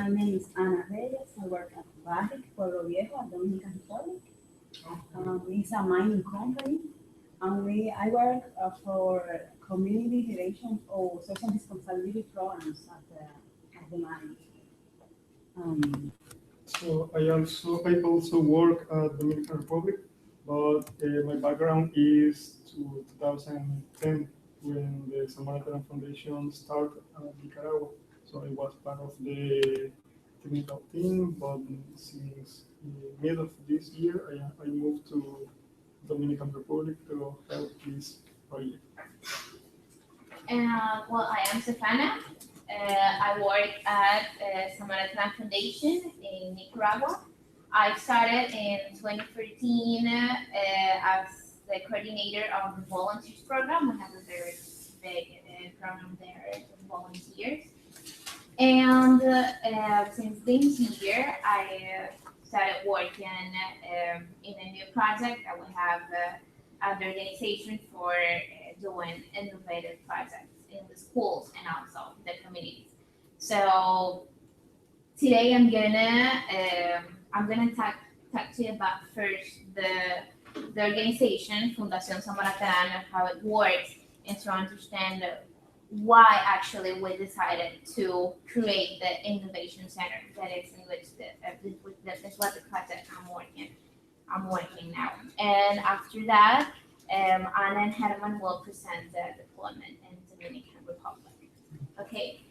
My name is Ana Reyes. I work at Barrick, Pueblo Viejo, at Dominican Republic. It's a mining company. I work for community relations or social responsibility programs at the mine. Um, I also work at Dominican Republic, but my background is to 2010 when the Samaritan Foundation started at Nicaragua. So I was part of the technical team, but since mid of this year, I moved to Dominican Republic to help this project. Well, I am Stefana. I work at Samaritan Foundation in Nicaragua. I started in 2013 as the coordinator of the volunteers program. We have a very big program there with volunteers. And since this year, I started working in a new project that we have an organization for doing innovative projects in the schools and also the communities. So today I'm gonna talk to you about first the organization Fundación Samaritana, how it works, and to understand why actually we decided to create the innovation center that is in which that's what the project I'm working now. And after that, Anna and Herman will present the deployment in Dominican Republic. Okay,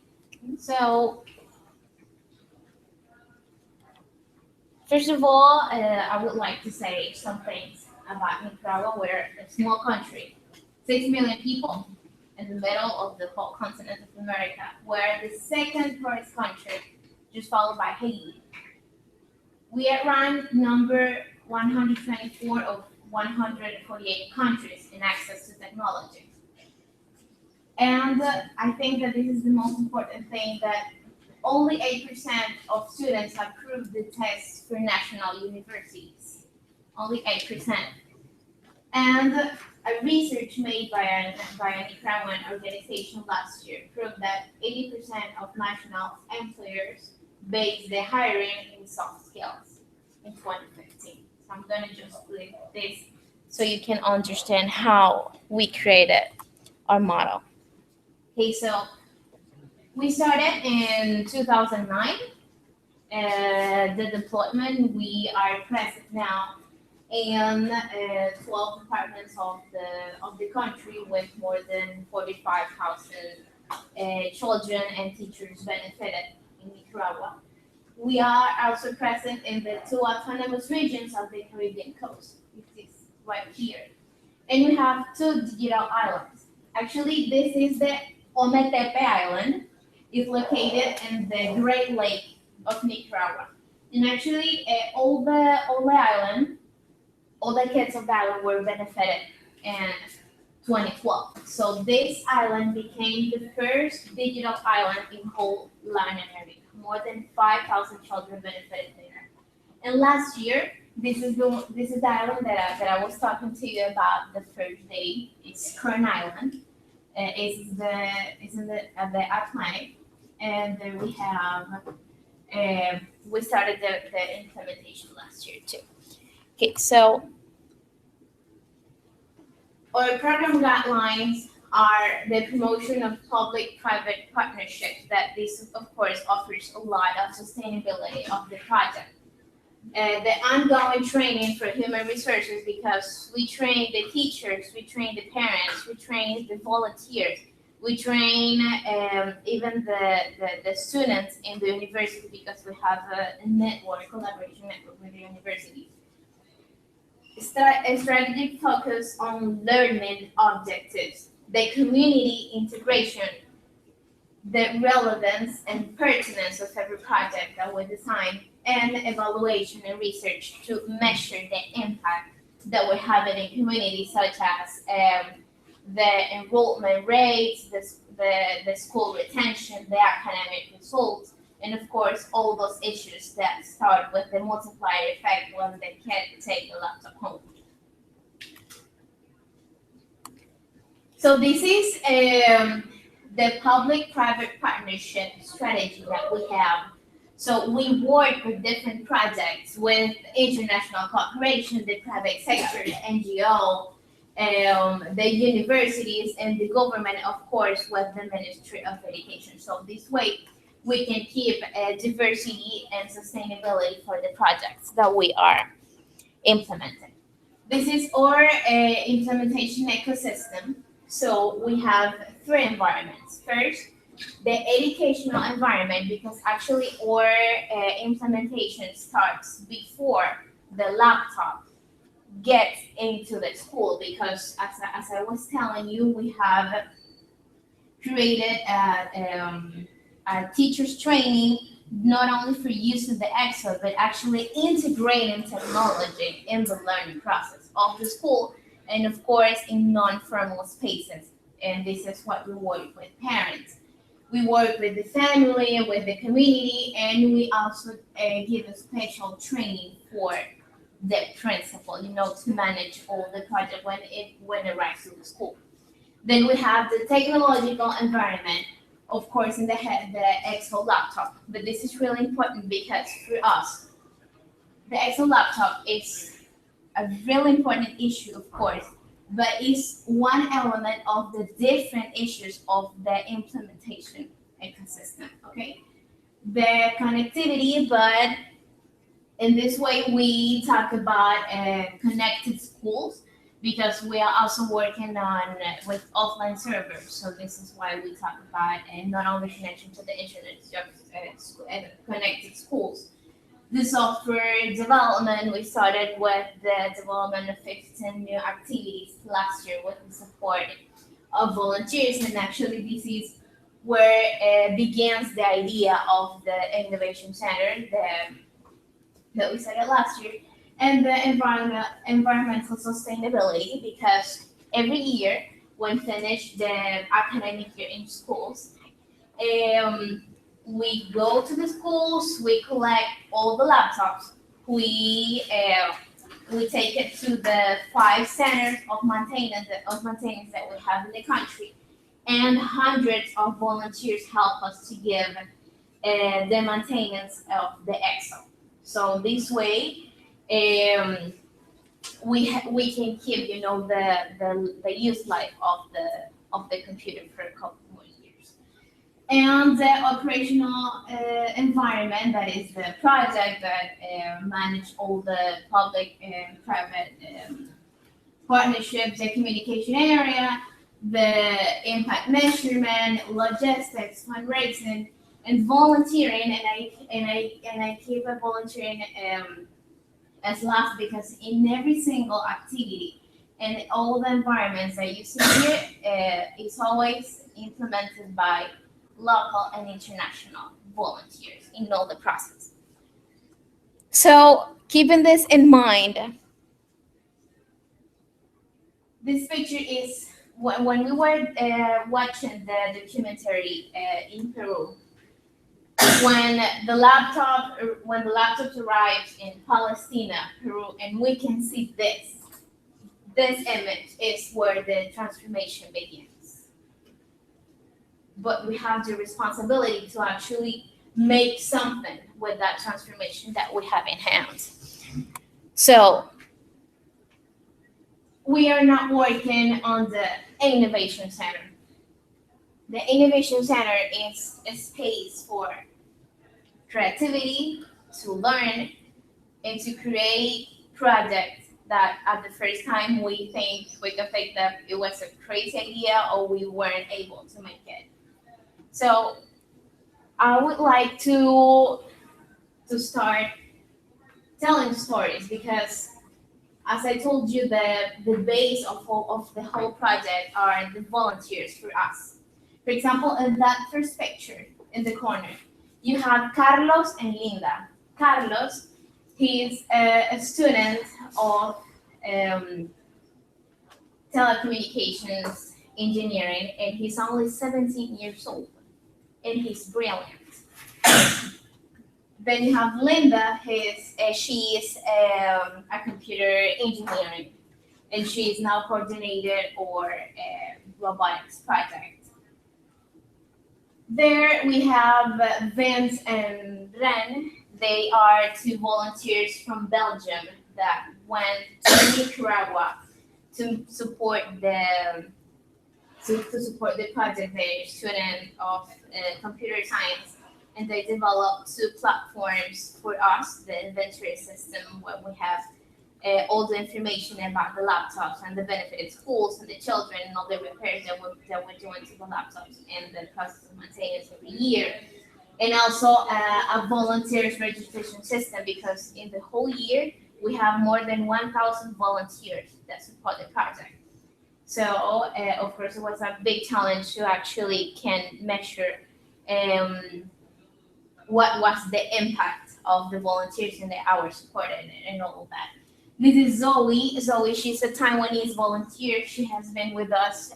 so first of all, I would like to say some things about Nicaragua. We're a small country, 6 million people in the middle of the whole continent of America. We're the second poorest country, just followed by Haiti. We are ranked number 124 of 148 countries in access to technology. And I think that this is the most important thing, that only 8% of students have proved the tests for national universities. Only 8%. And a research made by a Nicaraguan organization last year proved that 80% of national employers base their hiring in soft skills in 2015. So I'm gonna just click this so you can understand how we created our model. Okay, so we started in 2009. The deployment, we are present now in 12 departments of the country with more than 45,000 children and teachers benefited in Nicaragua. We are also present in the 2 autonomous regions of the Caribbean coast, which is right here. And we have 2 digital islands. Actually, this is the Ometepe Island. It's located in the Great Lake of Nicaragua. And actually, all the kids of the island were benefited in 2012. So this island became the first digital island in whole Latin America. More than 5,000 children benefited there. And last year, this is the island that I was talking to you about the first day. It's Kern Island. It's in the Atlantic, and then we have we started the implementation last year too. Okay, so our program guidelines are the promotion of public-private partnerships. That this, of course, offers a lot of sustainability of the project. The ongoing training for human resources, because we train the teachers, we train the parents, we train the volunteers, we train even the students in the university, because we have a collaboration network with the universities. A strategic focus on learning objectives, the community integration, the relevance and pertinence of every project that we design, and evaluation and research to measure the impact that we're having in communities, such as the enrollment rates, the school retention, the academic results, and of course all those issues that start with the multiplier effect when the kid take the laptop home. So this is the public-private partnership strategy that we have So we work with different projects with international cooperation, the private sector, the NGO, the universities, and the government, of course, with the Ministry of Education. So this way, we can keep diversity and sustainability for the projects that we are implementing. This is our implementation ecosystem. So we have three environments. First, the educational environment, because actually our implementation starts before the laptop gets into the school, because as I was telling you, we have created a teacher's training not only for using the Excel, but actually integrating technology in the learning process of the school, and of course in non-formal spaces. And this is what we work with parents. We work with the family, with the community, and we also give a special training for the principal, to manage all the project when it arrives to the school. Then we have the technological environment, of course, in the Excel laptop. But this is really important because for us, the Excel laptop is a really important issue, of course, but it's one element of the different issues of the implementation ecosystem, okay? The connectivity, but in this way we talk about connected schools, because we are also working on with offline servers. So this is why we talk about not only connection to the internet, just connected schools. The software development, we started with the development of 15 new activities last year with the support of volunteers, and actually this is where begins the idea of the innovation center that we started last year, and the environmental sustainability, because every year when finish the academic year in schools, we go to the schools, we collect all the laptops, we take it to the 5 centers of maintenance that we have in the country, and hundreds of volunteers help us to give the maintenance of the Excel. So this way, we can keep the use life of the computer for a couple more years. And the operational environment, that is the project that manage all the public and private partnerships, the communication area, the impact measurement, logistics, fundraising, and volunteering. And I keep a volunteering as last, because in every single activity and all the environments that you see here, it's always implemented by local and international volunteers in all the process. So keeping this in mind, this picture is when we were watching the documentary in Peru, when the laptop arrives in Palestina, Peru, and we can see this image is where the transformation begins. But we have the responsibility to actually make something with that transformation that we have in hand. So we are not working on the Innovation Center. The Innovation Center is a space for creativity, to learn, and to create projects that at the first time we can think that it was a crazy idea or we weren't able to make it. So I would like to start telling stories, because as I told you, the base of the whole project are the volunteers for us. For example, in that first picture in the corner, you have Carlos and Linda. Carlos, he's a student of telecommunications engineering, and he's only 17 years old, and he's brilliant. Then you have Linda, she is a computer engineering, and she is now coordinated or robotics project. There we have Vince and Ren. They are two volunteers from Belgium that went to Nicaragua to support to support the project. They're student of computer science, and they developed two platforms for us, the inventory system, where we have all the information about the laptops and the benefit of schools and the children and all the repairs that we're doing to the laptops and the process of maintenance every year. And also a volunteers registration system, because in the whole year we have more than 1,000 volunteers that support the project. So of course it was a big challenge to actually can measure um, what was the impact of the volunteers and the hours supported and all of that. This is Zoe. Zoe, she's a Taiwanese volunteer. She has been with us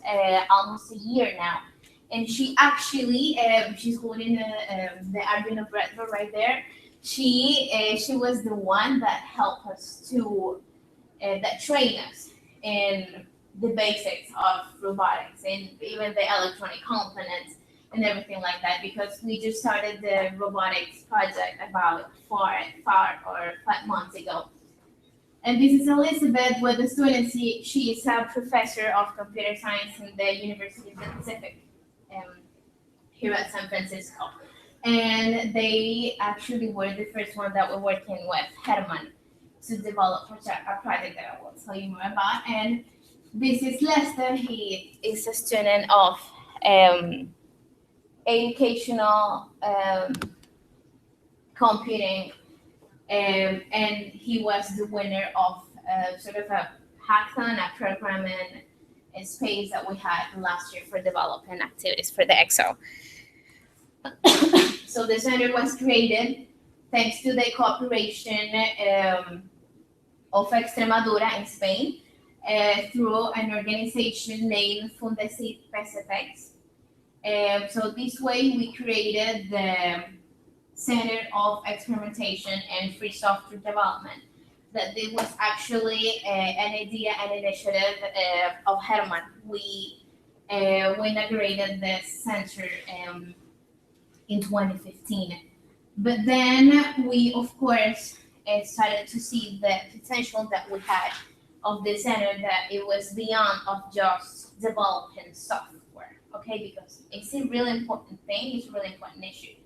almost a year now. And she actually, she's holding the Arduino Breadboard right there. She was the one that helped us to, that trained us in the basics of robotics and even the electronic components and everything like that, because we just started the robotics project about 5 months ago. And this is Elizabeth with the students. She is a professor of computer science in the University of the Pacific here at San Francisco. And they actually were the first one that were working with Herman to develop a project that I will tell you more about. And this is Lester. He is a student of educational computing, and he was the winner of sort of a hackathon, a programming space that we had last year for developing activities for the EXO. So the center was created thanks to the cooperation of Extremadura in Spain through an organization named Fundesit PCFX. So this way we created the Center of Experimentation and Free Software Development. That it was actually an idea and initiative of Herman. We inaugurated the center in 2015. But then we, of course, started to see the potential that we had of the center, that it was beyond of just developing software, okay? Because it's a really important thing, it's a really important issue.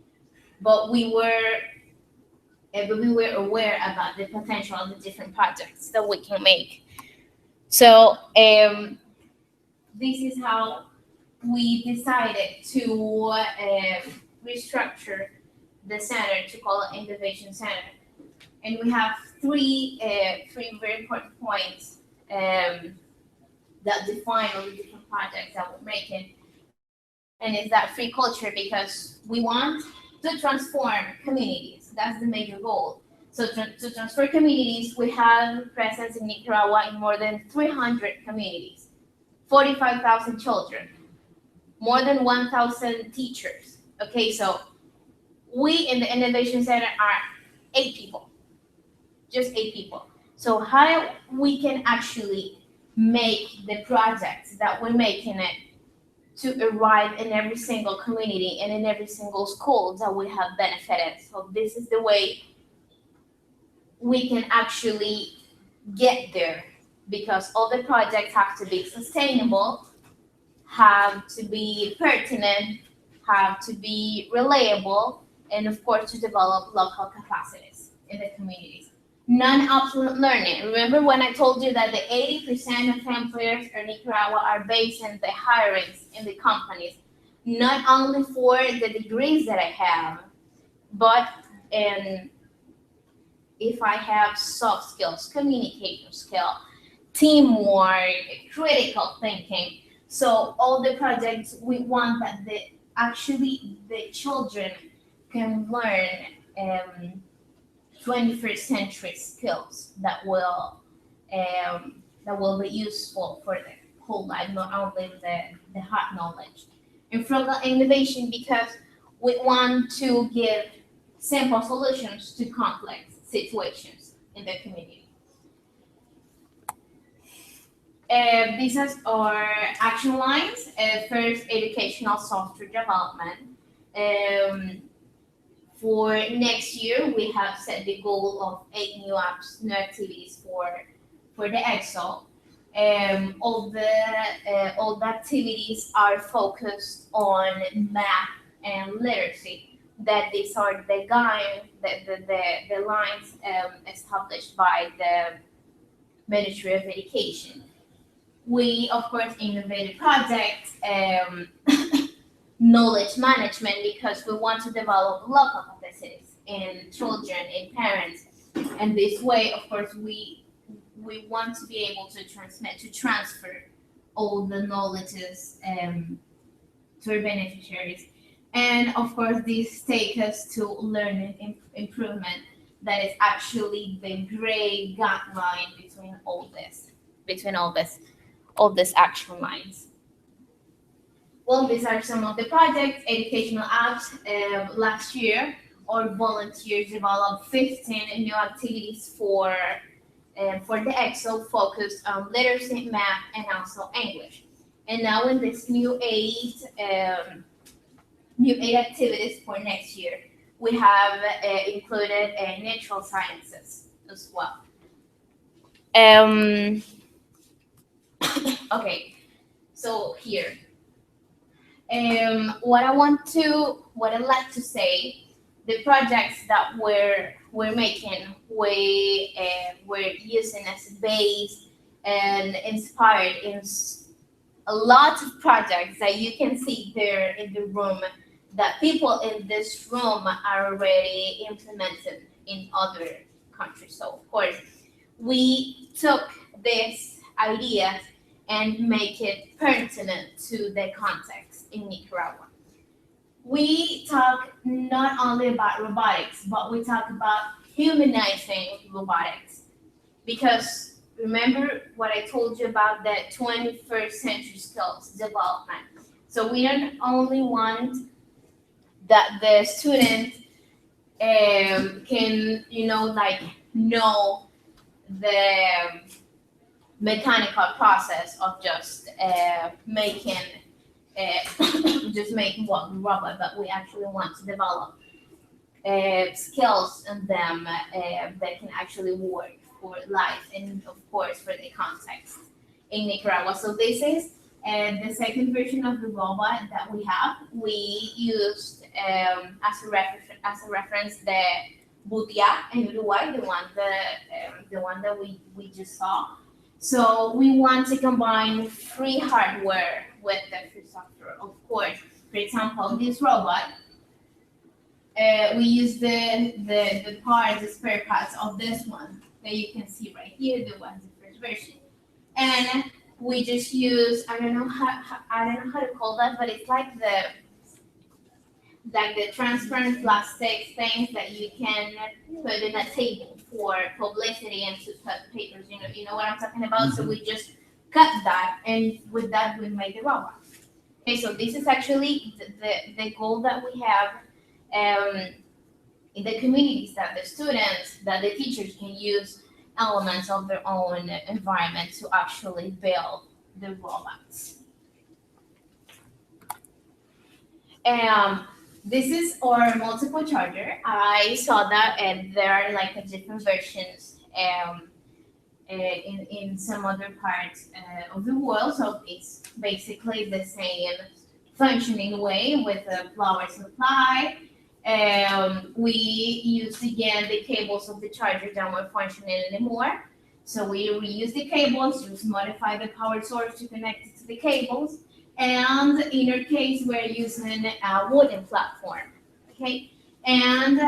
But we were aware about the potential of the different projects that we can make. So this is how we decided to restructure the center to call it Innovation Center. And we have three very important points that define all the different projects that we're making. And it's that free culture, because we want to transform communities. That's the major goal. So to transform communities, we have presence in Nicaragua in more than 300 communities, 45,000 children, more than 1,000 teachers. Okay, so we in the Innovation Center are 8 people, just 8 people. So how we can actually make the projects that we're making it to arrive in every single community and in every single school that we have benefited. So this is the way we can actually get there, because all the projects have to be sustainable, have to be pertinent, have to be reliable, and of course to develop local capacities in the communities. Non-obsolete learning. Remember when I told you that the 80% of employers in Nicaragua are based in the hirings in the companies, not only for the degrees that I have, but if I have soft skills, communication skill, teamwork, critical thinking. So all the projects, we want that the children can learn 21st century skills that will be useful for their whole life, not only the hard knowledge. And from the innovation, because we want to give simple solutions to complex situations in the community. These are our action lines. First, educational software development. Um, for next year, we have set the goal of 8 new activities for the EXO. All the activities are focused on math and literacy. That these are the guide, the lines established by the Ministry of Education. We, of course, innovated project knowledge management because we want to develop local capacities in children, in parents, and this way, of course, we want to be able to transfer all the knowledges to our beneficiaries. And of course, this takes us to learning improvement. That is actually the gray guideline between all these action lines. Well, these are some of the projects, educational apps. Last year, our volunteers developed 15 new activities for the EXO focused on literacy, math, and also English. And now in this new eight activities for next year, we have included natural sciences as well. Okay, so here, what I'd like to say, the projects that we're making, we're using as a base and inspired in a lot of projects that you can see there in the room that people in this room are already implemented in other countries. So of course, we took this idea and make it pertinent to the context in Nicaragua. We talk not only about robotics, but we talk about humanizing robotics. Because remember what I told you about the 21st century skills development. So we don't only want that the student can, know the mechanical process of just making one robot, but we actually want to develop skills in them that can actually work for life and of course for the context in Nicaragua. So this is the second version of the robot that we have. We used as a reference the Butia in Uruguay, the one that we just saw. So we want to combine free hardware with the free software, of course. For example, this robot, we use the parts, the spare parts of this one that you can see right here, the one's the first version. And we just use, I don't know how to call that, but it's like the transparent plastic things that you can put in a table for publicity and to put papers. You know what I'm talking about. Mm-hmm. So we just cut that, and with that we made the robot. Okay, so this is actually the goal that we have in the communities, that the students, that the teachers can use elements of their own environment to actually build the robots. This is our multiple charger. I saw that, and there are like different versions in some other parts of the world. So it's basically the same functioning way with the power supply. We used again the cables of the charger that weren't functioning anymore. So we reuse the cables, just modify the power source to connect it to the cables. And in our case, we're using a wooden platform, okay? And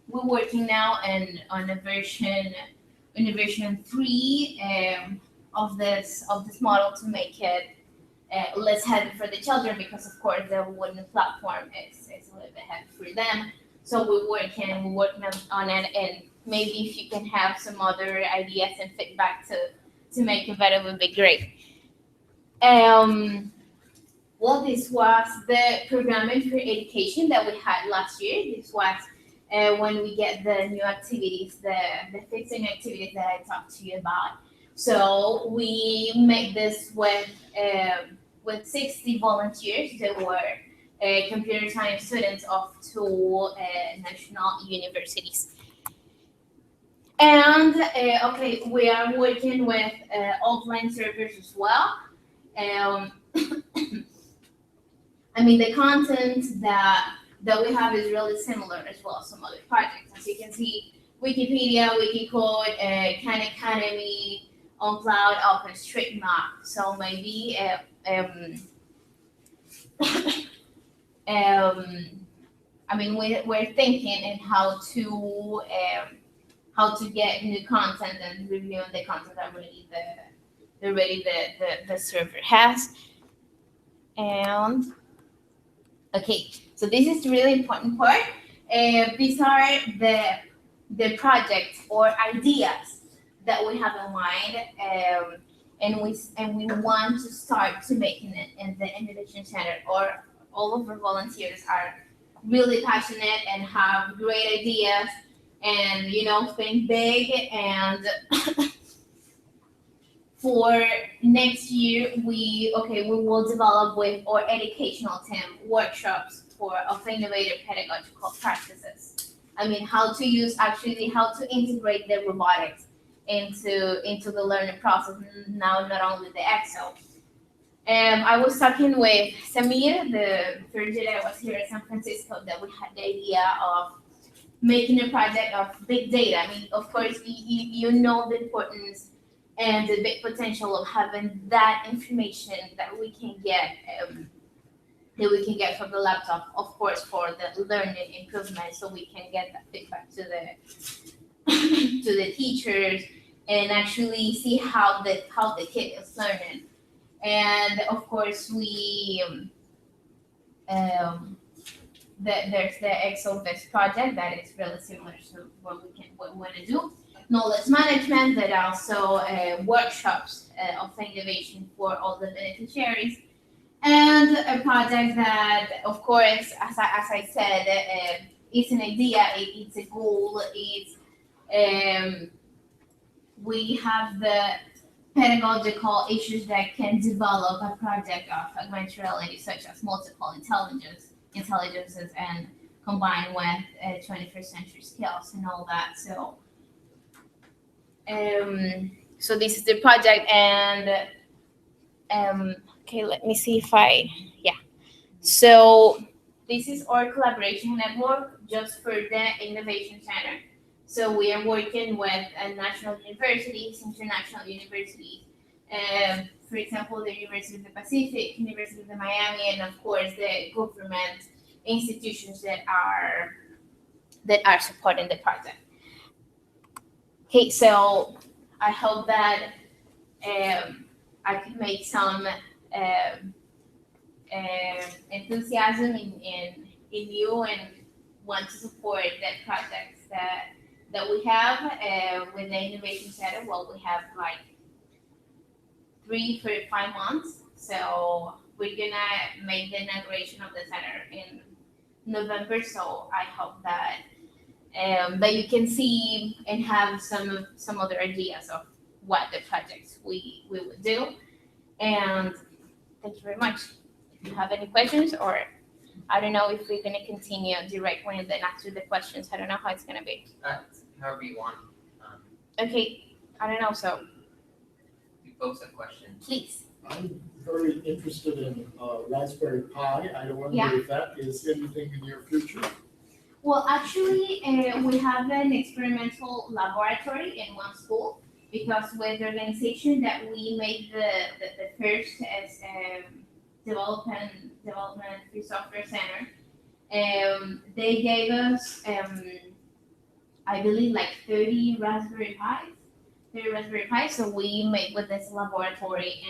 we're working now on a version 3 of this model to make it less heavy for the children, because of course the wooden platform is a little bit heavy for them. So we're working on it, and maybe if you can have some other ideas and feedback to make it better would be great. Well, this was the programming for education that we had last year. This was when we get the new activities, the 15 activities that I talked to you about. So we made this with 60 volunteers that were computer science students of two national universities. And okay, we are working with offline servers as well. I mean, the content that we have is really similar as well as some other projects. As you can see, Wikipedia, Wikicode, Khan Academy, on Cloud, OpenStreetMap. So maybe I mean, we're thinking in how to get new content and reviewing the content that the server has. And okay, so this is the really important part. These are the projects or ideas that we have in mind, and we want to start to making it in the Innovation Center. Or all of our volunteers are really passionate and have great ideas, and think big. And for next year, we will develop with our educational team workshops of innovative pedagogical practices. I mean, how to integrate the robotics into the learning process. Now, not only the Excel. I was talking with Samir the third day I was here in San Francisco, that we had the idea of making a project of big data. I mean, of course, you know the importance and the big potential of having that information that we can get from the laptop, of course, for the learning improvement, so we can get that feedback to the teachers and actually see how the kid is learning. And of course, there's the ExoVest project that is really similar to what we want to do. Knowledge management, but also workshops of innovation for all the beneficiaries. And a project that, of course, as I said, it's an idea, it's a goal, we have the pedagogical issues that can develop a project of augmented reality, such as multiple intelligences and combined with 21st century skills and all that. So this is the project, and okay, let me see if so this is our collaboration network just for the Innovation Center. So we are working with national universities, international universities, for example, the University of the Pacific, University of Miami, and of course the government institutions that are supporting the project. Okay, so I hope that I could make some enthusiasm in you, and want to support the projects that we have with the Innovation Center. Well, we have like 3 for 5 months. So we're gonna make the inauguration of the center in November. So I hope that you can see and have some other ideas of what the projects we would do. And thank you very much. If you have any questions, or I don't know if we're gonna continue directly and then answer the questions. I don't know how it's gonna be. However you want. Okay, I don't know. So You pose a question. please. I'm very interested in Raspberry Pi. I wonder Yeah. if that is anything in your future. Well, actually, we have an experimental laboratory in one school, because with the organization that we made the first development free software center, they gave us I believe like 30 Raspberry Pis. So we made with this laboratory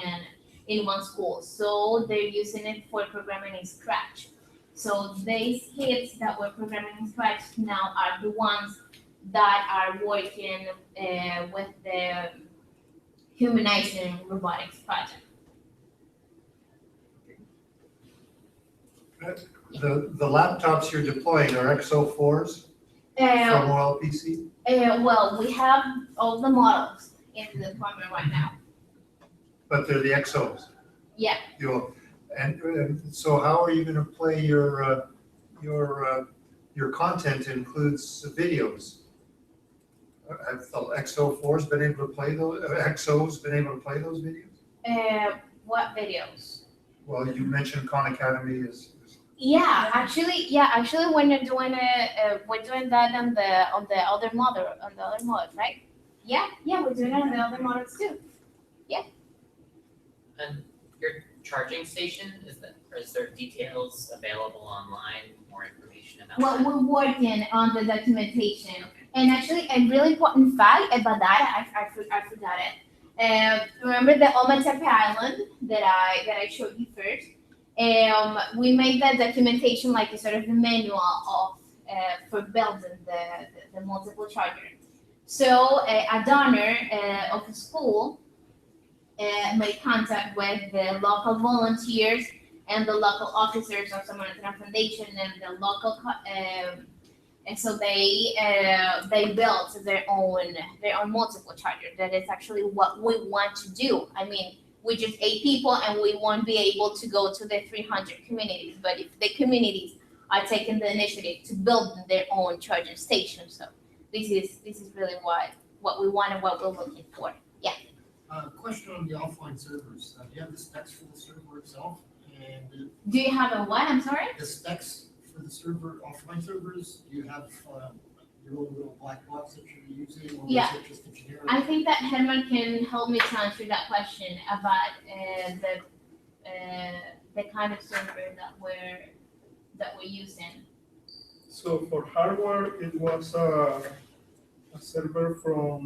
in one school. So they're using it for programming in Scratch. So these kids that were programming in Scratch now are the ones that are working with the humanizing robotics project. The laptops you're deploying are XO4s from Olpc? Well, we have all the models in the deployment right now. But they're the XOs? Yeah. And so how are you gonna play your content includes videos? Have the XO4's been able to play those, XO's been able to play those videos? What videos? Well, you mentioned Khan Academy is, Yeah, actually, when you're doing it, we're doing that on the other model, right? Yeah, we're doing it on the other models too. And your charging station, is there details available online, more information about Well, that? we're working on the documentation, and actually, a really important fact about that, I forgot it. Remember the Olpc Island that I showed you first? We made that documentation like a sort of a manual of for building the multiple charger. So a donor of the school made contact with the local volunteers and the local officers of Samaritan Foundation and the local, and so they built their own multiple charger. That is actually what we want to do. I mean, we're just 8 people and we won't be able to go to the 300 communities, but if the communities are taking the initiative to build their own charging station, so this is really what we want and what we're looking for. Question on the offline servers. Do you have the specs for the server itself? And Do you have a what? I'm sorry? the specs for the server, offline servers, do you have your own little black box that you're using? Or Yeah. is it just a generic? I think that Herman can help me to answer that question about the kind of server that we're using. So for hardware, it was a server from,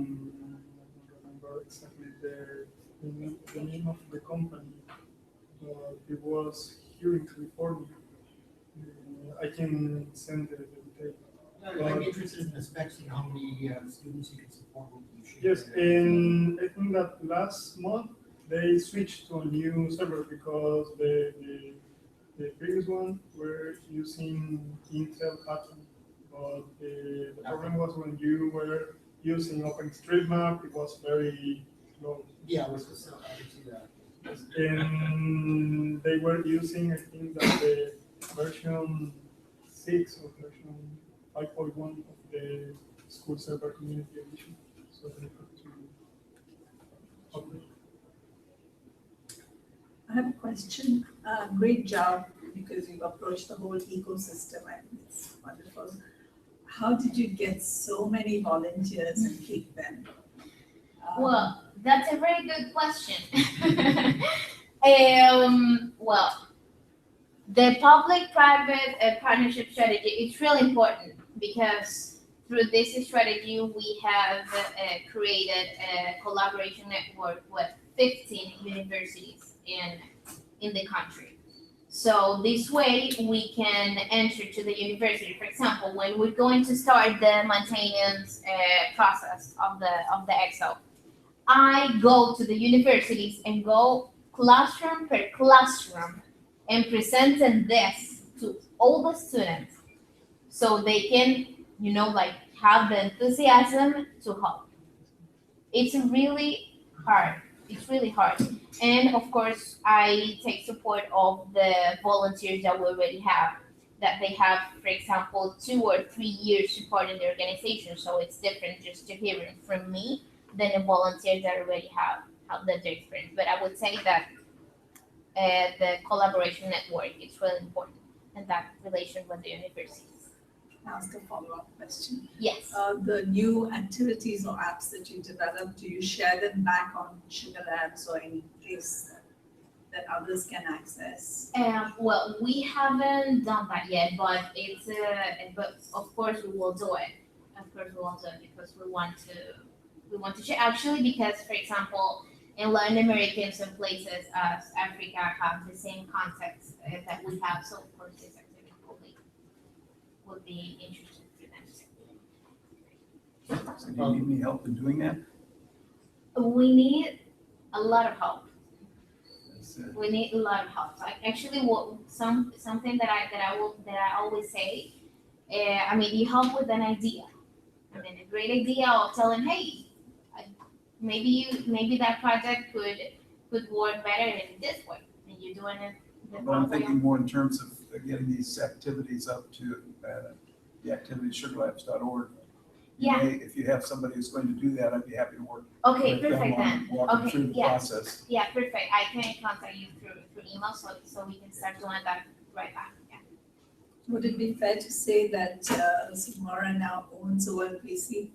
I don't remember exactly the name of the company, but it was here in California. I can send the detail. I'm interested in the specs and how many students you can support with you. Yes, and I think that last month they switched to a new server because the previous one were using Intel Atom, but the problem was when you were using OpenStreetMap, it was very slow. Yeah, I was just, I can see that. And they were using, I think that the version 6 or version 5.1 of the school server community edition. So they have to update. I have a question. Great job because you've approached the whole ecosystem and it's wonderful. How did you get so many volunteers and keep them? Well, that's a very good question. Well, the public-private partnership strategy is really important because through this strategy we have created a collaboration network with 15 universities in the country. So this way we can enter to the university. For example, when we're going to start the maintenance process of the EXO, I go to the universities and go classroom per classroom and presenting this to all the students so they can, like have the enthusiasm to help. It's really hard. It's really hard. And of course, I take support of the volunteers that we already have, that they have, for example, 2 or 3 years supporting the organization. So it's different just to hearing from me than the volunteers that already have that experience. But I would say that the collaboration network is really important and that relation with the universities. Ask a follow-up question. Yes. The new activities or apps that you develop, do you share them back on Sugar Labs or any place that others can access? Well, we haven't done that yet, but but of course we will do it. Of course we will do it because we want to share. Actually, because for example, in Latin America and some places as Africa have the same context that we have, so of course this activity would be interesting for them. So do you need any help in doing that? We need a lot of help. That's it. We need a lot of help. Like actually, something that I always say. I mean, you help with an idea. I mean, a great idea of telling, hey, maybe that project could work better in this way, and you're doing it But I'm thinking more in terms of getting these activities up to the activitiessugarlabs.org. Yeah. If you have somebody who's going to do that, I'd be happy to work Okay, with them perfect on then. walking Okay, through the yeah. process. Yeah, perfect. I can contact you through email so we can start doing that right back. Yeah. Would it be fair to say that Samara now owns Olpc?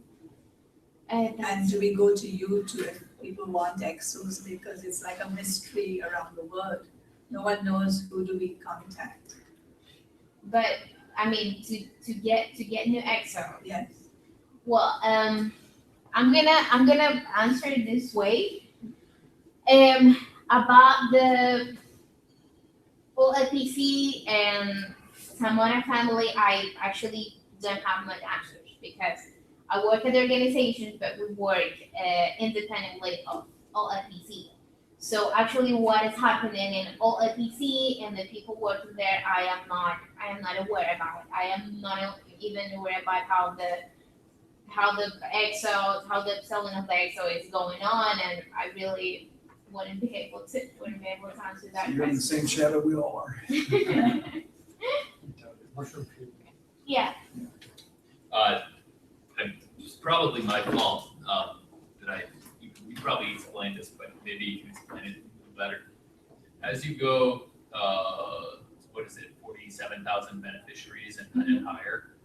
And do we go to you to if people want exos because it's like a mystery around the world? No one knows who do we contact. But I mean, to get new EXO. Yes. Well, I'm gonna answer it this way. About the Olpc and Samora family, I actually don't have much answers because I work at the organization, but we work independently of Olpc. So actually, what is happening in Olpc and the people working there, I am not aware about. I am not even aware about how the selling of the EXO is going on, and I really wouldn't be able to answer that So you're in the same shadow we all are. Mushroom tree. Yeah. It's probably my fault, that you probably explained this, but maybe you can explain it better. As you go, what is it, 47,000 beneficiaries and higher,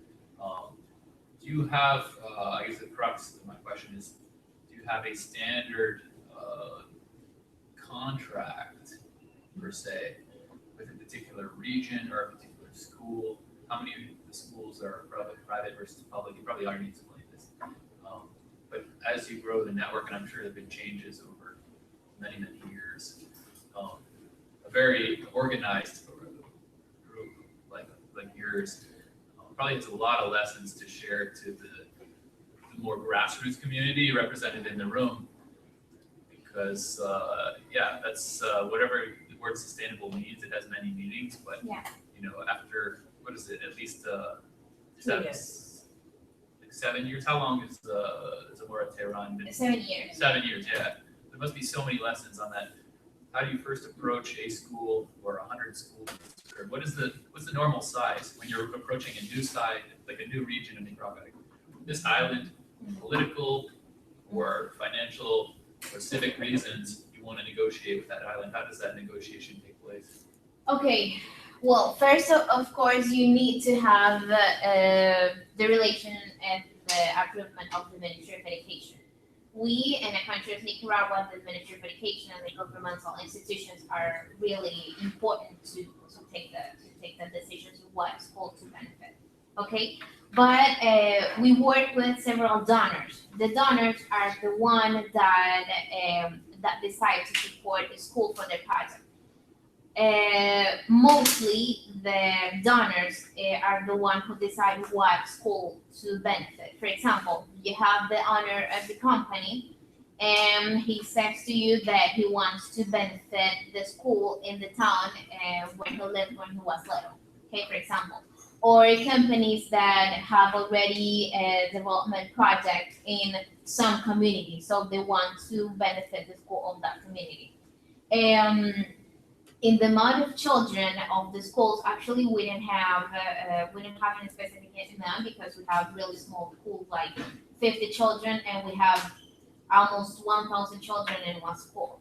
do you have, I guess the crux of my question is, do you have a standard contract, per se, with a particular region or a particular school? How many of the schools are private versus public? You probably already explained this. But as you grow the network, and I'm sure there have been changes over many, many years, a very organized group like yours probably has a lot of lessons to share to the more grassroots community represented in the room. Because, yeah, that's whatever the word sustainable means. It has many meanings, but, Yeah. After, what is it, at least 7 years? How long is Zamora Tehran been? 7 years. 7 years, yeah. There must be so many lessons on that. How do you first approach a school or 100 schools? Or what's the normal size when you're approaching a new side, like a new region of Nicaragua? This island, political or financial or civic reasons you want to negotiate with that island. How does that negotiation take place? Okay. Well, first of course, you need to have the relation and the agreement of the Ministry of Education. We, in a country of Nicaragua, the Ministry of Education and the governmental institutions are really important to take the decisions of what school to benefit. Okay, but we work with several donors. The donors are the one that decide to support a school for their project. Mostly the donors are the one who decide what school to benefit. For example, you have the owner of the company and he says to you that he wants to benefit the school in the town where he lived when he was little, okay, for example. Or companies that have already a development project in some community, so they want to benefit the school of that community. In the amount of children of the schools, actually we didn't have any specific amount because we have really small schools, like 50 children, and we have almost 1,000 children in one school.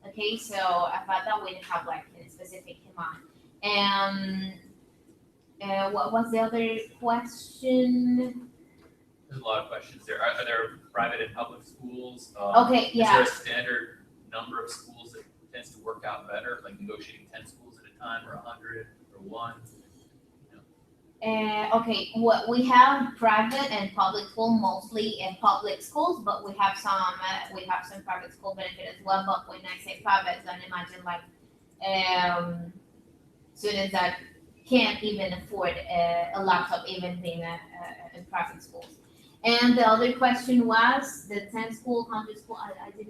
Okay, so about that we didn't have like a specific amount. What was the other question? There's a lot of questions there. Are there private and public schools? Okay, yeah. Is there a standard number of schools that tends to work out better, like negotiating 10 schools at a time, or 100, or 1? Okay, well, we have private and public school, mostly in public schools, but we have some private school benefit as well. But when I say private, don't imagine like students that can't even afford a laptop, even being in private schools. And the other question was the 10 school, 100 school. I didn't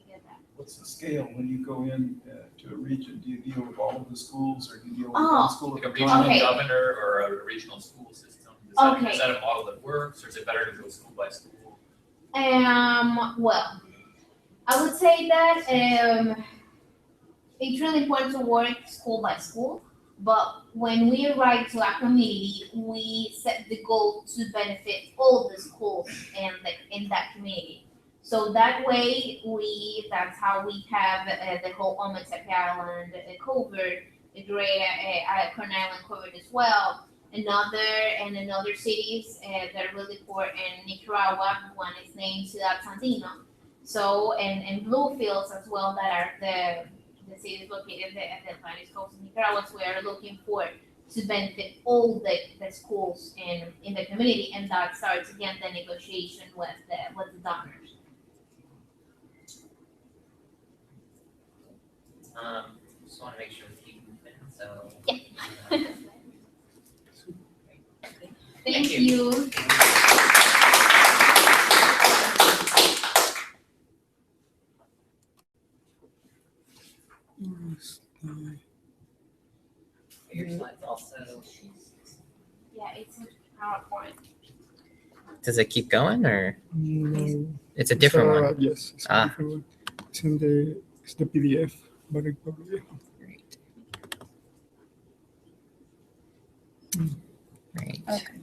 get that. What's the scale when you go in to a region? Do you deal with all of the schools, or do you deal with Oh, one school Like at a a regional time? Okay. governor or a regional school system? Okay. Is that a model that works, or is it better to go school by school? Well, I would say that it's really important to work school by school. But when we write to our community, we set the goal to benefit all the schools in that community. So that way, that's how we have the whole Olpc Island covered, the greater Corn Island covered as well. Another cities that are really poor in Nicaragua, one is named Ciudad Sandino. So, and Bluefields as well, that are the cities located at the Atlantic coast of Nicaragua. So we are looking for to benefit all the schools in the community, and that starts again the negotiation with the donors. Just want to make sure we keep moving, so. Yeah. Thank Thank you. you. Your slides also. Yeah, it's a PowerPoint. Does it keep going or No. it's a different one? Yes, it's a Ah. different one. It's the PDF, but it probably. Great. Mm. Great. Okay.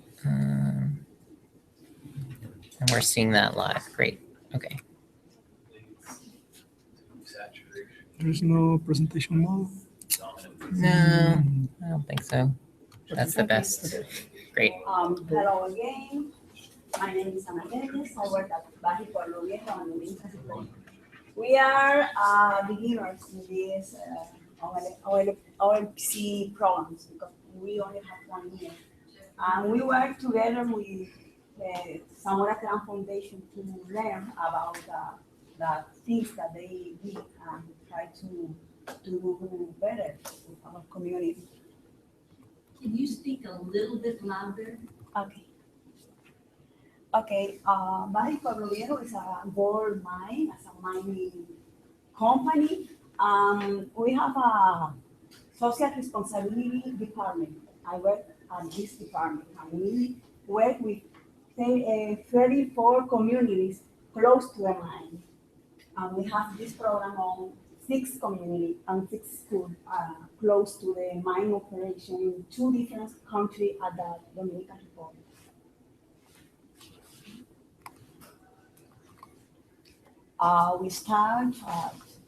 And we're seeing that live. Great. Okay. Saturation. There's no presentation mode. No, I don't think so. That's the Okay. best. Great. Hello again. My name is Ana Mendes. I work at Baji Pueblo Viejo on Dominican Republic. We are beginners in this Olpc programs because we only have 1 year. And we work together with the Zamora Clan Foundation to learn about the things that they did and try to do better with our community. Can you speak a little bit louder? Okay. Okay, Baji Pueblo Viejo is a gold mine, as a mining company. We have a social responsibility department. I work at this department, and we work with 34 communities close to the mine. And we have this program on 6 communities and 6 schools close to the mine operation in 2 different countries at the Dominican Republic. We start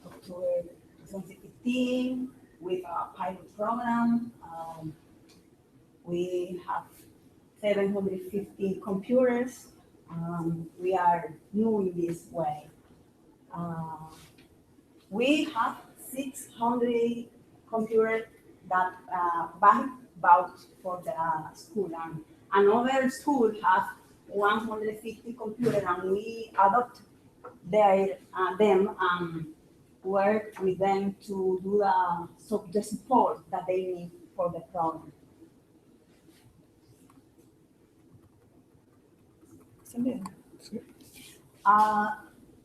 October 2015 with a pilot program. We have 750 computers. We are new in this way. We have 600 computers that bought for the school. And another school has 150 computers, and we adopt them work with them to do the support that they need for the program.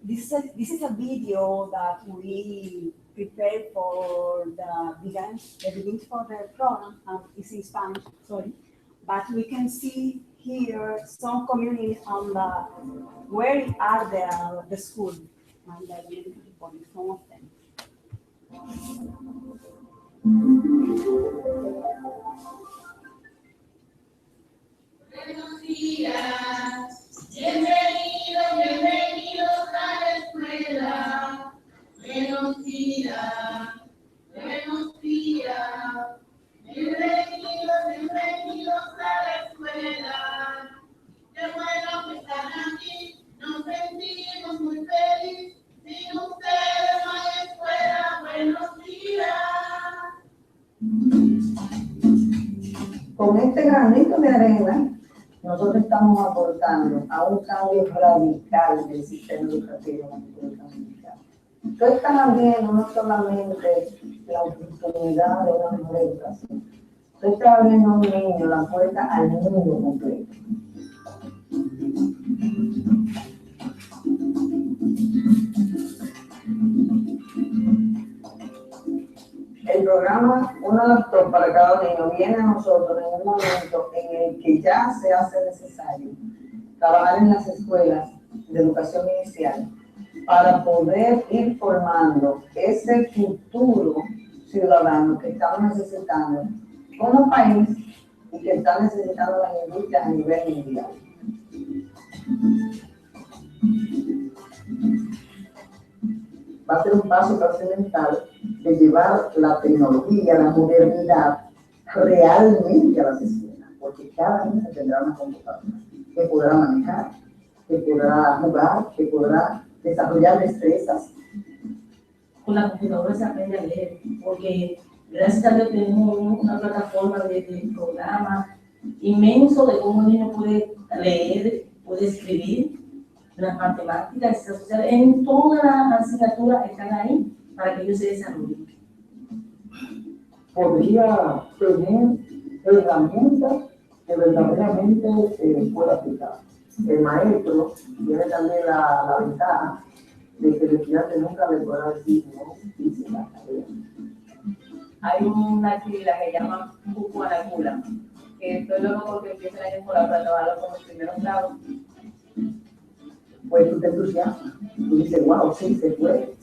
This is a video that we prepared for the beginning for the program, and it's in Spanish, sorry. But we can see here some communities on where are the school and the people, some of them. Buenos días, bienvenidos, bienvenidos a la escuela. Buenos días, buenos días, bienvenidos, bienvenidos a la escuela. Qué bueno que están aquí, nos sentimos muy felices. Sin ustedes no hay escuela. Buenos días. Con este granito de arena, nosotros estamos aportando a un cambio radical del sistema educativo en la República Dominicana. Ustedes están viendo no solamente la oportunidad de una mejor educación, usted está abriendo a un niño la puerta al mundo completo. El programa Una laptop para cada niño viene a nosotros en un momento en el que ya se hace necesario trabajar en las escuelas de educación inicial para poder ir formando ese futuro ciudadano que estamos necesitando como país y que están necesitando las industrias a nivel mundial. Va a ser un paso trascendental de llevar la tecnología, la modernidad realmente a las escuelas, porque cada niño tendrá una computadora que podrá manejar, que podrá jugar, que podrá desarrollar destrezas. Con la computadora se aprende a leer, porque gracias a Dios tenemos una plataforma de programa inmenso de cómo un niño puede leer, puede escribir, las matemáticas, las ciencias sociales, en todas las asignaturas están ahí para que ellos se desarrollen. Podría tener herramientas que verdaderamente pueda aplicar. El maestro tiene también la ventaja de que el estudiante nunca le podrá decir no, dice la tarea. Hay una actividad que llama Buco a la Cula, que estoy luego porque empieza el año escolar para trabajarlo con los primeros grados. Pues tú te entusiasmas, tú dices, wow, sí, se puede.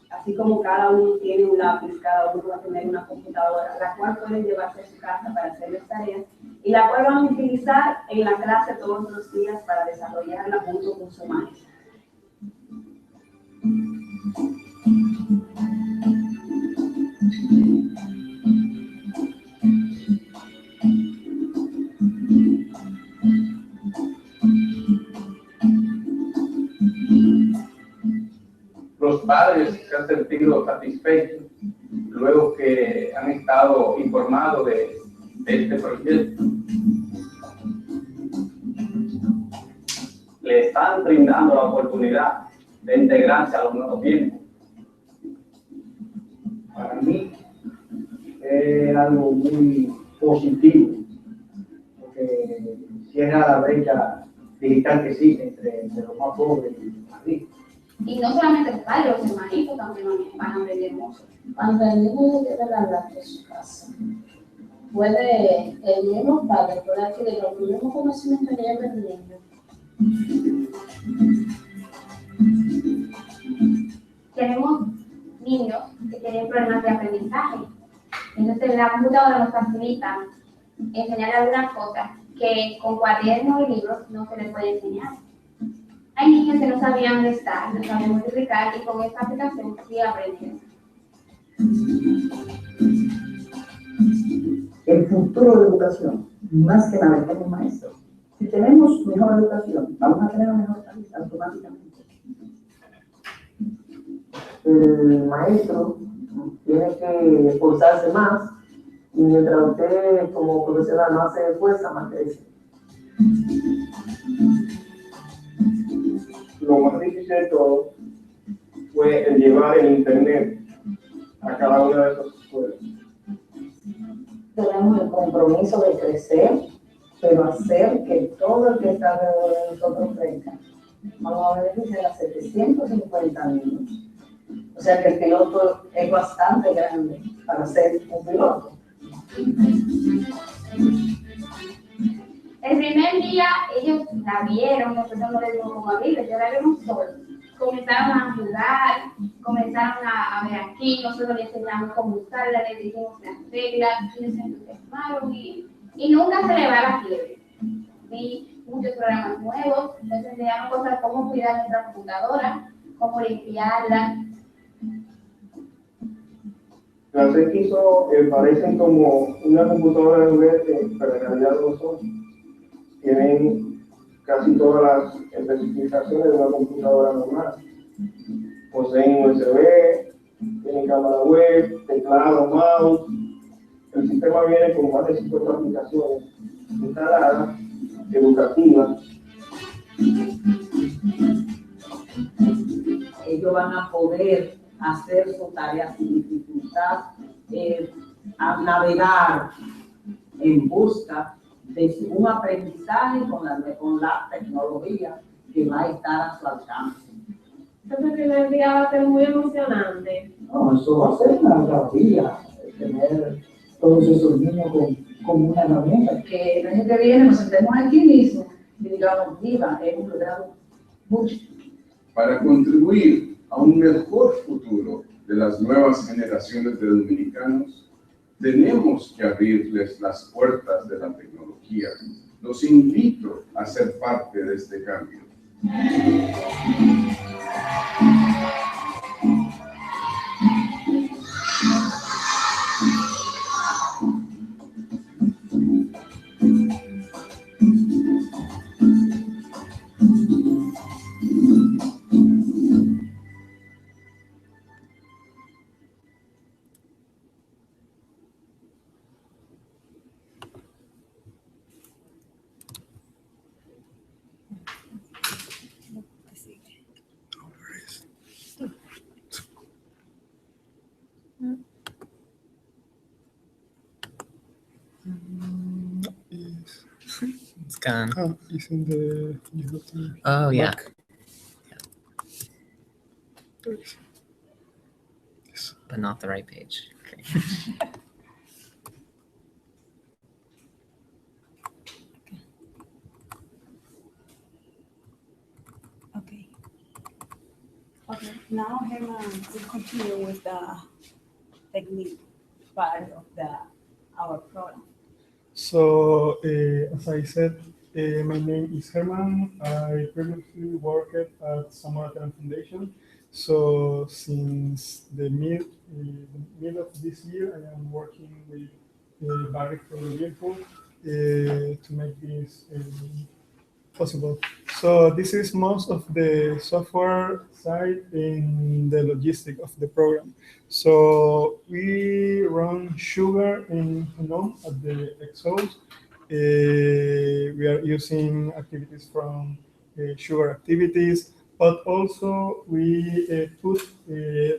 Así como cada uno tiene un lápiz, cada uno va a tener una computadora, la cual pueden llevarse a su casa para hacer las tareas y la cual van a utilizar en la clase todos los días para desarrollarla junto con su maestra. Los padres se han sentido satisfechos luego que han estado informados de este proyecto. Le están brindando la oportunidad de integrarse a los nuevos tiempos. Para mí es algo muy positivo, porque cierra la brecha digital que existe entre los más pobres y los más ricos. Y no solamente los padres, los hermanitos también van a aprender mucho. Cuando el niño lleve la laptop de su casa, puede el mismo padre puede adquirir los mismos conocimientos que lleva el niño. Tenemos niños que tienen problemas de aprendizaje. Entonces la computadora nos facilita enseñar algunas cosas que con cuadernos y libros no se les puede enseñar. Hay niños que no sabían dónde estar, no sabían multiplicar y con esta aplicación sí aprendieron. El futuro de la educación, más que nada, es como maestro. Si tenemos mejor educación, vamos a tener una mejor país automáticamente. El maestro tiene que esforzarse más y mientras usted como profesional no hace fuerza, más crece. Lo más difícil de todo fue el llevar el internet a cada una de esas escuelas. Tenemos el compromiso de crecer, pero hacer que todo el que está alrededor de nosotros crezca. Vamos a beneficiar a 750 niños. O sea que el piloto es bastante grande para ser un piloto. El primer día ellos la vieron, nosotros no les dimos como abrirla, ya la vimos solos. Comenzaron a jugar, comenzaron a ver aquí, nosotros les enseñamos cómo usarla, les dijimos las reglas, ellos se entusiasmaron y nunca se le va la fiebre. Vi muchos programas nuevos, les enseñaron cosas como cuidar nuestra computadora, cómo limpiarla. Las XO parecen como una computadora de juguete, pero en realidad no son. Tienen casi todas las especificaciones de una computadora normal. Poseen USB, tienen cámara web, teclado, mouse. El sistema viene con más de 50 aplicaciones instaladas, educativas. Ellos van a poder hacer sus tareas sin dificultad, a navegar en busca de un aprendizaje con la tecnología que va a estar a su alcance. Entonces el primer día va a ser muy emocionante. No, eso va a ser una maravilla, tener todos esos niños con una herramienta. Que el año que viene nos sentemos aquí mismo digamos, viva, hemos logrado mucho. Para contribuir a un mejor futuro de las nuevas generaciones de dominicanos, tenemos que abrirles las puertas de la tecnología. Los invito a ser parte de este cambio. It's gone. Oh, it's in the. You have to Oh, yeah. back. There it is. But not the right page. Okay. Okay. Okay, now Herman will continue with the technique part of our program. So, as I said, my name is Herman. I previously worked at Samaritan Foundation. So, since the mid of this year, I am working with Barrick for the vehicle to make this possible. So this is most of the software side in the logistic of the program. So we run sugar in Genome at the exos. We are using activities from sugar activities, but also we put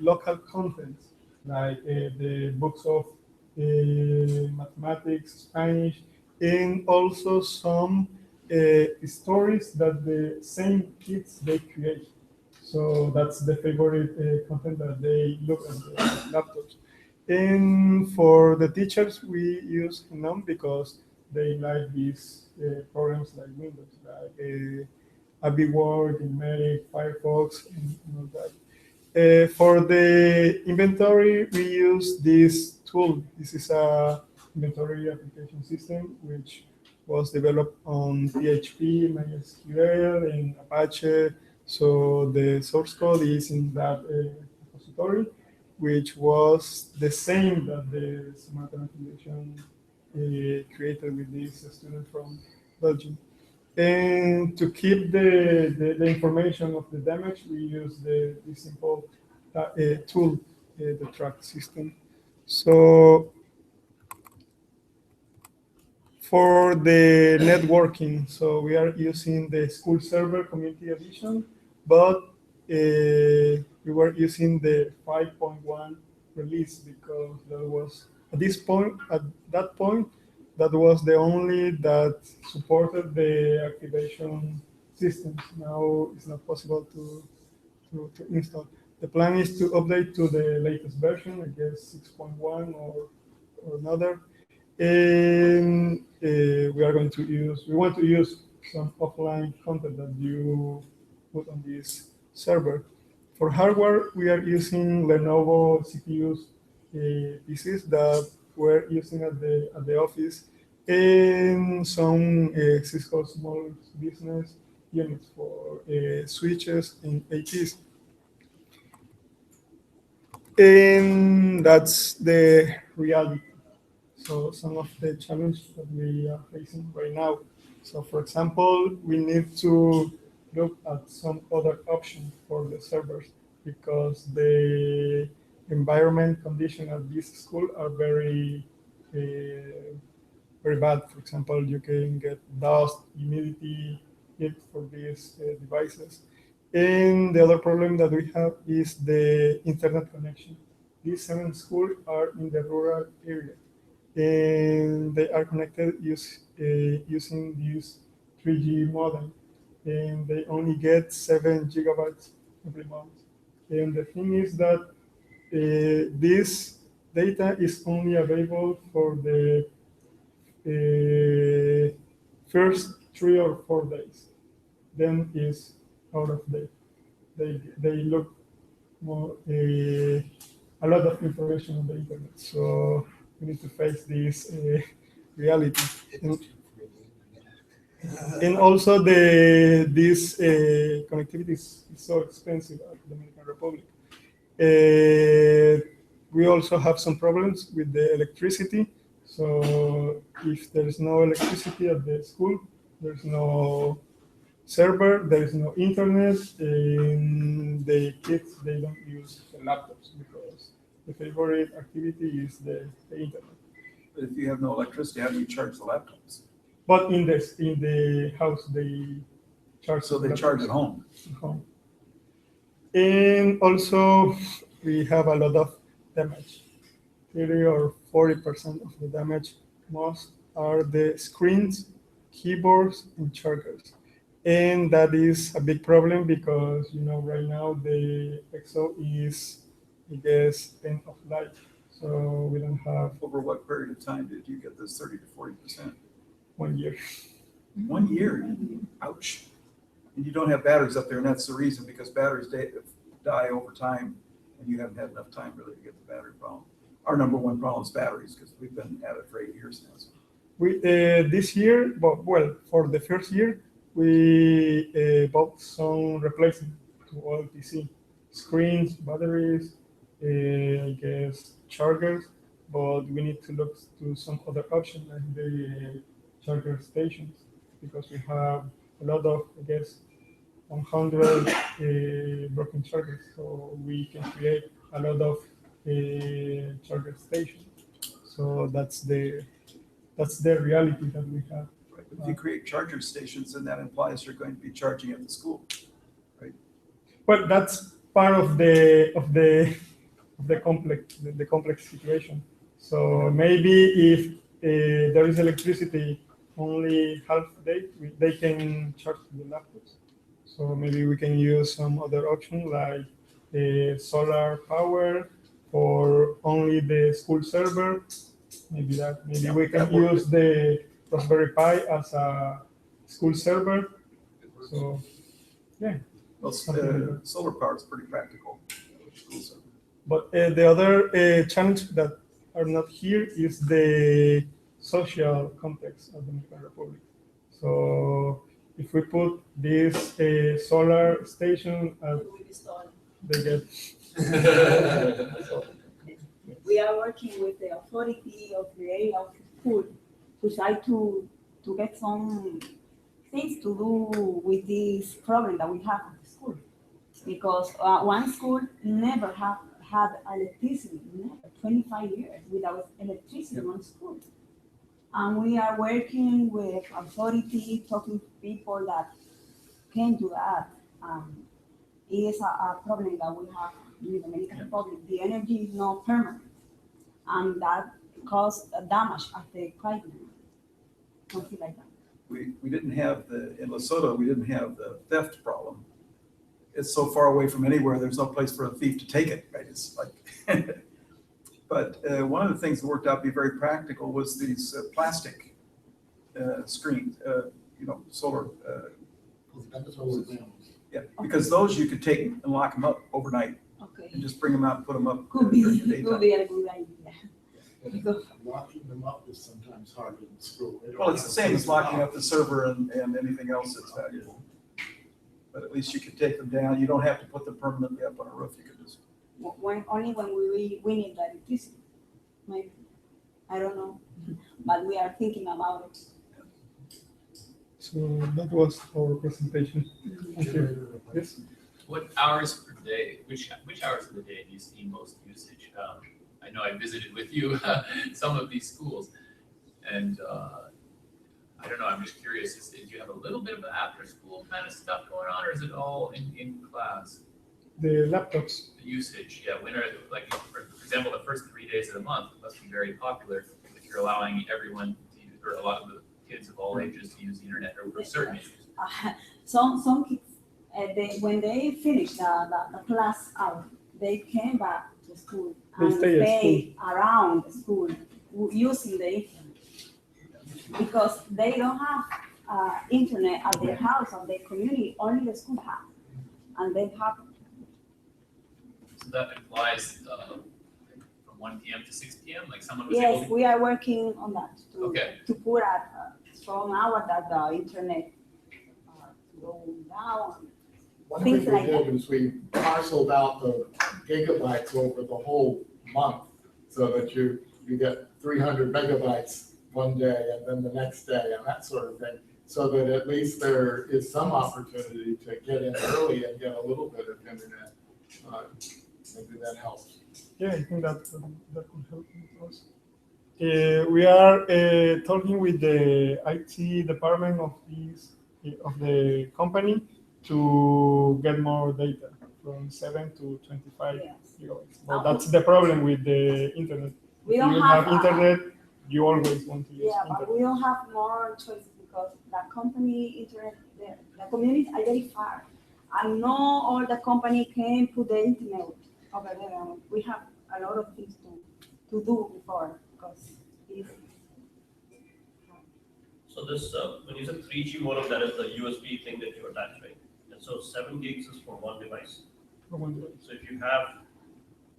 local contents like the books of mathematics, Spanish, and also some stories that the same kids they create. So that's the favorite content that they look at the laptops. And for the teachers, we use GNOME because they like these programs like Windows, like Abbey Word, Numeric, Firefox, and all that. For the inventory, we use this tool. This is a inventory application system which was developed on PHP, MySQL, and Apache. So the source code is in that repository, which was the same that the Samaritan Foundation created with this student from Belgium. And to keep the information of the damage, we use the simple tool, the track system. So for the networking, so we are using the school server community edition, but we were using the 5.1 release because that was at that point, that was the only that supported the activation systems. Now it's not possible to install. The plan is to update to the latest version, I guess 6.1 or another. And we want to use some offline content that you put on this server. For hardware, we are using Lenovo CPUs, PCs that we're using at the office, and some Cisco small business units for switches and APs. And that's the reality. So some of the challenges that we are facing right now. So for example, we need to look at some other options for the servers because the environment conditions at this school are very bad. For example, you can get dust, humidity, heat for these devices. And the other problem that we have is the internet connection. These 7 schools are in the rural area, and they are connected using this 3G modem, and they only get 7 gigabytes every month. And the thing is that this data is only available for the first 3 or 4 days. Then is out of date. They look more a lot of information on the internet. So we need to face this reality. And also this connectivity is so expensive at the Dominican Republic. We also have some problems with the electricity. So if there is no electricity at the school, there's no server, there is no internet, and the kids, they don't use the laptops because the favorite activity is the internet. But if you have no electricity, how do you charge the laptops? But in the house, they charge. So they laptops charge at home. home. And also, we have a lot of damage. 30 or 40% of the damage most are the screens, keyboards, and chargers. And that is a big problem because, right now the EXO is, I guess, end of life. So we don't have. Over what period of time did you get this 30 to 40%? 1 year. 1 year? Ouch. And you don't have batteries up there, and that's the reason, because batteries die over time, and you haven't had enough time really to get the battery problem. Our number one problem is batteries, because we've been at it for 8 years now. So. We this year, for the first year, we bought some replacement to Olpc, screens, batteries, I guess chargers, but we need to look to some other option like the charger stations because we have a lot of, I guess, 100 broken chargers, so we can create a lot of charger stations. So that's the reality that we have. Right. But if you create charger stations, then that implies you're going to be charging at the school, right? Well, that's part of the complex situation. So maybe if there is electricity only half day, they can charge the laptops. So maybe we can use some other option like solar power or only the school server. Maybe we can use the Raspberry Pi as a school server. So yeah. Well, solar power is pretty practical. But the other challenge that are not here is the social context of the Dominican Republic. So if we put this solar station, they get. We are working with the authority of the area of the school to try to get some things to do with this problem that we have at the school. Because one school never had electricity, 25 years without electricity in one school. And we are working with authority, talking to people that can do that. It is a problem that we have in the Dominican Republic. The energy is not permanent, and that caused damage at the equipment, something like that. We didn't have in Lesotho, we didn't have the theft problem. It's so far away from anywhere, there's no place for a thief to take it, right? It's like, but one of the things that worked out to be very practical was these plastic screens, solar. Yeah, because those you could take and lock them up overnight. Okay. And just bring them out and put them up. Could be a good idea. Locking them up is sometimes harder than screw. Well, it's the same as locking up the server and anything else that's valuable. But at least you could take them down. You don't have to put them permanently up on a roof. You could just. Only when we need the electricity. Maybe. I don't know. But we are thinking about it. So that was our presentation. Thank you. Yes. What hours per day, which hours of the day do you see most usage? I know I visited with you some of these schools, and I don't know, I'm just curious, do you have a little bit of after school kind of stuff going on, or is it all in class? The laptops. The usage, yeah. When are, like, for example, the first 3 days of the month must be very popular if you're allowing everyone to use, or a lot of the kids of all ages to use the internet, or for certain ages. Some kids, when they finish the class hour, they came back to school and stay around the school using the internet because they don't have internet at their house, at their community, only the school have. And they have, So that implies, from 1 PM to 6 PM, like someone was able yes, to. we are working on that, Okay. to put a strong hour that the internet go down. One thing Things we like that. did is we parceled out the gigabytes over the whole month so that you get 300 megabytes one day and then the next day and that sort of thing. So that at least there is some opportunity to get in early and get a little bit of internet. Maybe that helps. Yeah, I think that could help us. We are talking with the IT department of the company to get more data from 7 to 25 Yes. gigabytes. But that's the problem with the internet. We If don't you have, have internet, you always want to use yeah, internet. but we don't have more choices because the company internet, the communities are very far. And not all the company can put the internet over there. We have a lot of things to do before because it's. So this, when you said 3G modem, that is the USB thing that you attach, right? And so 7 gigs is for one device. For one device. So if you have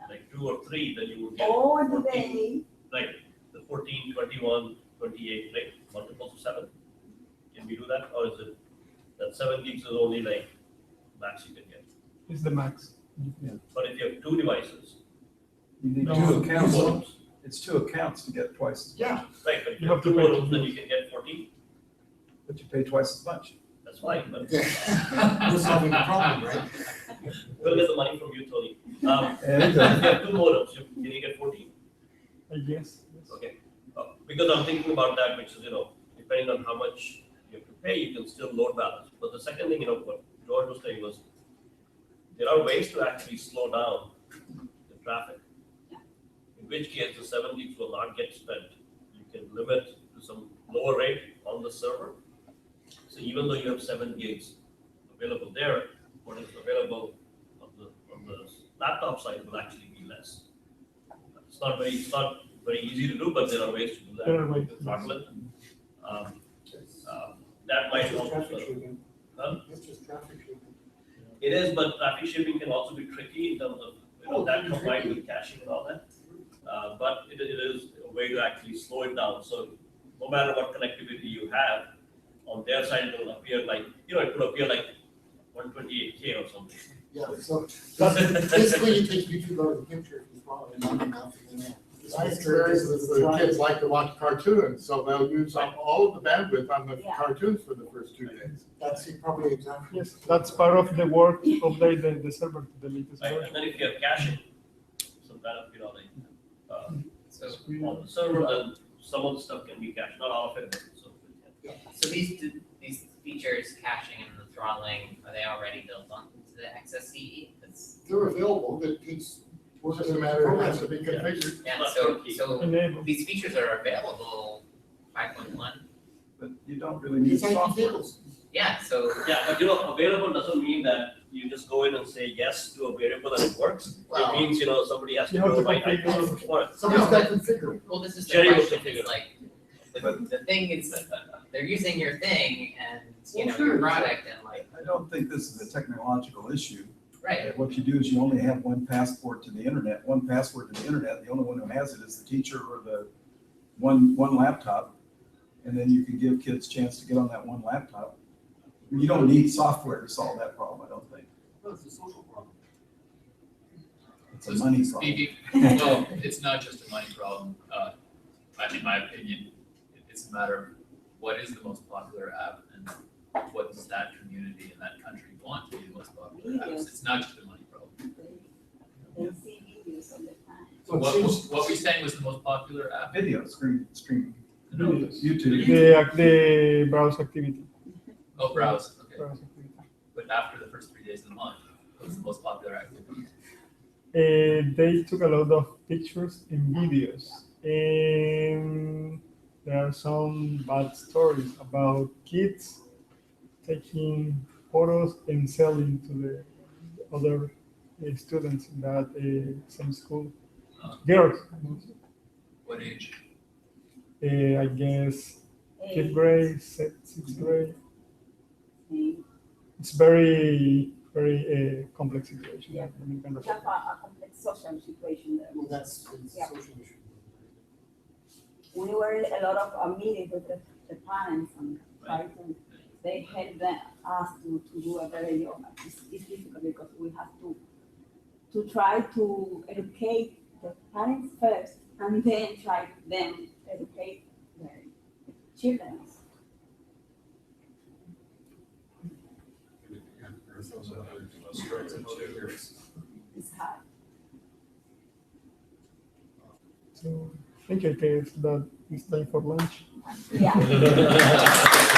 like 2 or 3, then you will get All the 14, day. right? The 14, 21, 28, right? Multiples of 7. Can we do that? Or is it that 7 gigs is only like max you can get? It's the max. Yeah. But if you have 2 devices, You need No, two two accounts. modems, It's 2 accounts to get twice as much. Yeah. right? But if You you have have to 2 pay modems, to then use. you can get 14. But you pay twice as much. That's fine, but We're solving the problem, right? we'll get the money from you, Tony. And, If you have 2 modems, can you get 14? I guess. Yes. Okay, because I'm thinking about that, which is, depending on how much you have to pay, you can still load balance. But the second thing, what George was saying was, there are ways to actually slow down the traffic. In which case, the 7 gigs will not get spent. You can limit to some lower rate on the server. So even though you have 7 gigs available there, what is available on the laptop side will actually be less. It's not very easy to do, but there are ways to do that. There are ways. With Kotlin. That might It's just also. traffic shaping. Huh? It's just traffic shaping. It is, but traffic shaping can also be tricky in terms of, that combined with caching and all that. But it is a way to actually slow it down. So no matter what connectivity you have, on their side, it will appear like, it could appear like 128K or something. Yeah, so basically you take YouTube out of the picture as well, and not enough in there. My experience is the kids like to watch cartoons, so they'll use up all of the bandwidth on the cartoons for the first 2 days. That's probably exactly. Yes, that's part of the work to update the server to the latest Right, version. and then if you have caching, some kind of, so on the server, then some of the stuff can be cached, not all of it, but so. So these features, caching and the throttling, are they already built onto the XSCE? They're available, it takes, It's just a matter of it has to be configured. Yeah, so Enable. these features are available 5.1. But you don't really need It's like software. tables. Yeah, so Yeah, but available doesn't mean that you just go in and say yes to a variable and it works. Wow. It means, somebody has to You have go to write configure IPs for it. Somebody's No, got to configure. well, this is the Jerry will question. configure It's like the thing is they're using your thing and Well, sure. your product and I don't think this is a technological issue. right. What you do is you only have one passport to the internet, one password to the internet. The only one who has it is the teacher or the one laptop. And then you can give kids a chance to get on that one laptop. You don't need software to solve that problem, I don't think. Well, it's a social problem. It's a money problem. Speaking, well, it's not just a money problem. In my opinion, it's a matter of what is the most popular app and what does that community in that country want to be the most popular apps. It's not just a money problem. They see videos all the time. So what we saying was the most popular app? Video, streaming. No, YouTube. The browse activity. Oh, browse, okay. Browse activity. But after the first 3 days of the month, what's the most popular activity? They took a lot of pictures and videos, and there are some bad stories about kids taking photos and selling to the other students in that same school. Girls, What age? I guess fifth grade, sixth grade. eight. It's very, very complex situation. Yeah. in Dominican We Republic. have a complex social situation there. Well, that's, it's a Yeah. social issue. We were a lot of meetings with the parents and trying to, they help us to do a better job. It's difficult because we have to try to educate the parents first and then try them educate their children. It's hard. So I think I guess that it's time for lunch. Yeah.